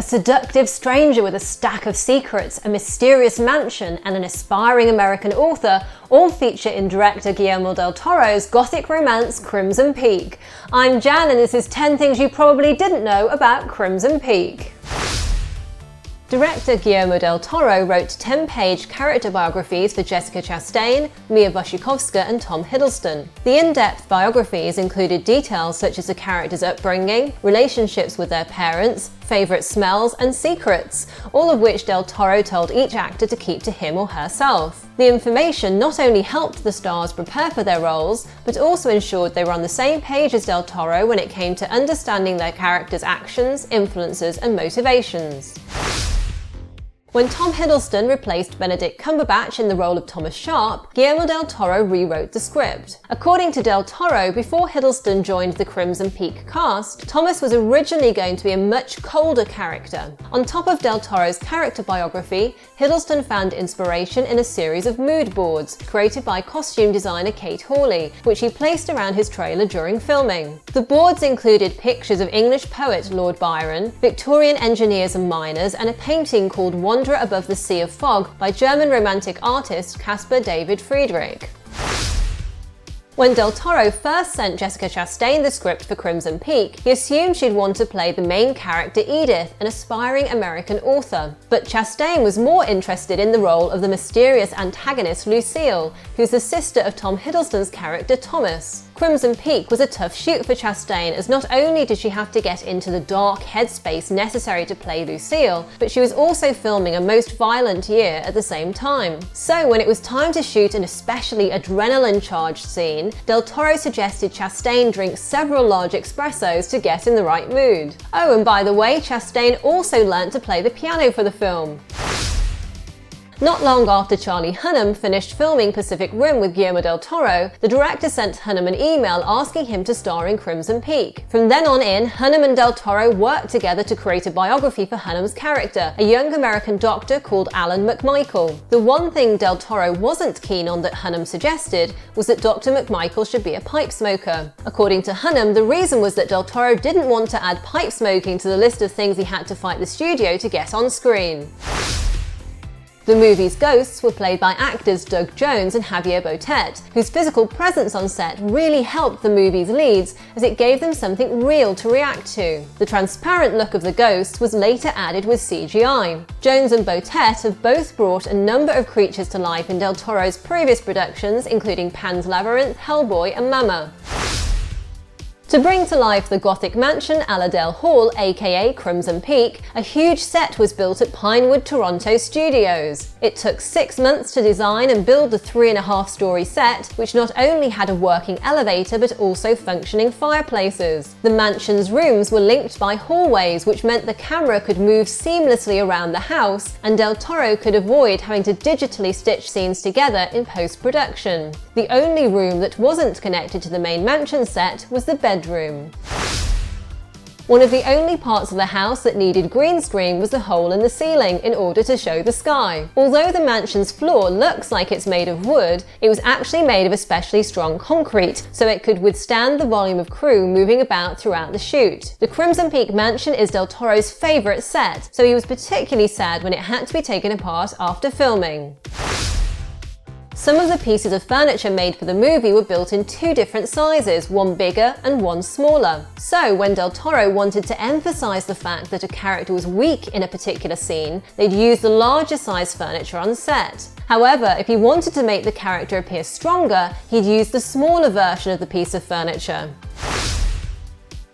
A seductive stranger with a stack of secrets, a mysterious mansion, and an aspiring American author all feature in director Guillermo del Toro's gothic romance Crimson Peak. I'm Jan, and this is 10 things you probably didn't know about Crimson Peak. Director Guillermo del Toro wrote 10-page character biographies for Jessica Chastain, Mia Wasikowska, and Tom Hiddleston. The in-depth biographies included details such as the characters' upbringing, relationships with their parents, favourite smells, and secrets, all of which del Toro told each actor to keep to him or herself. The information not only helped the stars prepare for their roles, but also ensured they were on the same page as del Toro when it came to understanding their characters' actions, influences, and motivations. When Tom Hiddleston replaced Benedict Cumberbatch in the role of Thomas Sharp, Guillermo del Toro rewrote the script. According to del Toro, before Hiddleston joined the Crimson Peak cast, Thomas was originally going to be a much colder character. On top of del Toro's character biography, Hiddleston found inspiration in a series of mood boards created by costume designer Kate Hawley, which he placed around his trailer during filming. The boards included pictures of English poet Lord Byron, Victorian engineers and miners, and a painting called Wanderer Above the Sea of Fog by German romantic artist Caspar David Friedrich. When del Toro first sent Jessica Chastain the script for Crimson Peak, he assumed she'd want to play the main character Edith, an aspiring American author. But Chastain was more interested in the role of the mysterious antagonist Lucille, who's the sister of Tom Hiddleston's character Thomas. Crimson Peak was a tough shoot for Chastain, as not only did she have to get into the dark headspace necessary to play Lucille, but she was also filming a most violent year at the same time. So when it was time to shoot an especially adrenaline-charged scene, del Toro suggested Chastain drink several large espressos to get in the right mood. Oh, and by the way, Chastain also learnt to play the piano for the film. Not long after Charlie Hunnam finished filming Pacific Rim with Guillermo del Toro, the director sent Hunnam an email asking him to star in Crimson Peak. From then on in, Hunnam and del Toro worked together to create a biography for Hunnam's character, a young American doctor called Alan McMichael. The one thing del Toro wasn't keen on that Hunnam suggested was that Dr. McMichael should be a pipe smoker. According to Hunnam, the reason was that del Toro didn't want to add pipe smoking to the list of things he had to fight the studio to get on screen. The movie's ghosts were played by actors Doug Jones and Javier Botet, whose physical presence on set really helped the movie's leads as it gave them something real to react to. The transparent look of the ghosts was later added with CGI. Jones and Botet have both brought a number of creatures to life in del Toro's previous productions, including Pan's Labyrinth, Hellboy, and Mama. To bring to life the Gothic mansion Allerdale Hall, aka Crimson Peak, a huge set was built at Pinewood Toronto Studios. It took 6 months to design and build the 3.5-story set, which not only had a working elevator but also functioning fireplaces. The mansion's rooms were linked by hallways, which meant the camera could move seamlessly around the house, and del Toro could avoid having to digitally stitch scenes together in post-production. The only room that wasn't connected to the main mansion set was the bedroom. One of the only parts of the house that needed green screen was the hole in the ceiling in order to show the sky. Although the mansion's floor looks like it's made of wood, it was actually made of especially strong concrete, so it could withstand the volume of crew moving about throughout the shoot. The Crimson Peak mansion is del Toro's favourite set, so he was particularly sad when it had to be taken apart after filming. Some of the pieces of furniture made for the movie were built in 2 different sizes, one bigger and one smaller. So when del Toro wanted to emphasize the fact that a character was weak in a particular scene, they'd use the larger size furniture on set. However, if he wanted to make the character appear stronger, he'd use the smaller version of the piece of furniture.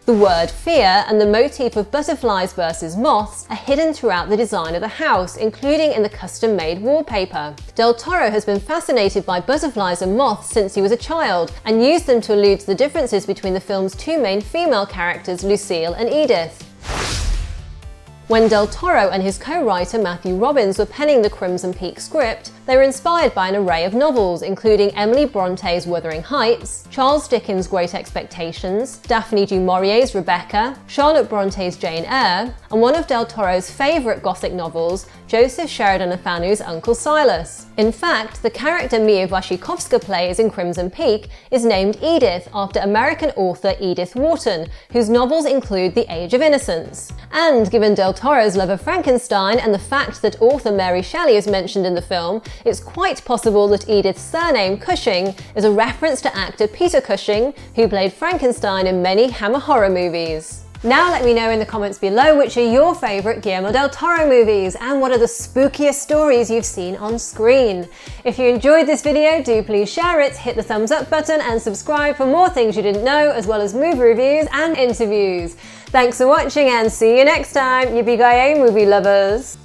The word fear and the motif of butterflies versus moths are hidden throughout the design of the house, including in the custom-made wallpaper. Del Toro has been fascinated by butterflies and moths since he was a child, and used them to allude to the differences between the film's 2 main female characters, Lucille and Edith. When del Toro and his co-writer Matthew Robbins were penning the Crimson Peak script, They were inspired by an array of novels, including Emily Bronte's Wuthering Heights, Charles Dickens' Great Expectations, Daphne du Maurier's Rebecca, Charlotte Bronte's Jane Eyre, and one of Del Toro's favourite Gothic novels, Joseph Sheridan Le Fanu's Uncle Silas. In fact, the character Mia Wasikowska plays in Crimson Peak is named Edith after American author Edith Wharton, whose novels include The Age of Innocence. And given Del Toro's love of Frankenstein and the fact that author Mary Shelley is mentioned in the film, it's quite possible that Edith's surname, Cushing, is a reference to actor Peter Cushing, who played Frankenstein in many Hammer horror movies. Now let me know in the comments below which are your favourite Guillermo del Toro movies and what are the spookiest stories you've seen on screen. If you enjoyed this video, do please share it, hit the thumbs up button and subscribe for more things you didn't know, as well as movie reviews and interviews. Thanks for watching and see you next time, yippee-ki-yay movie lovers!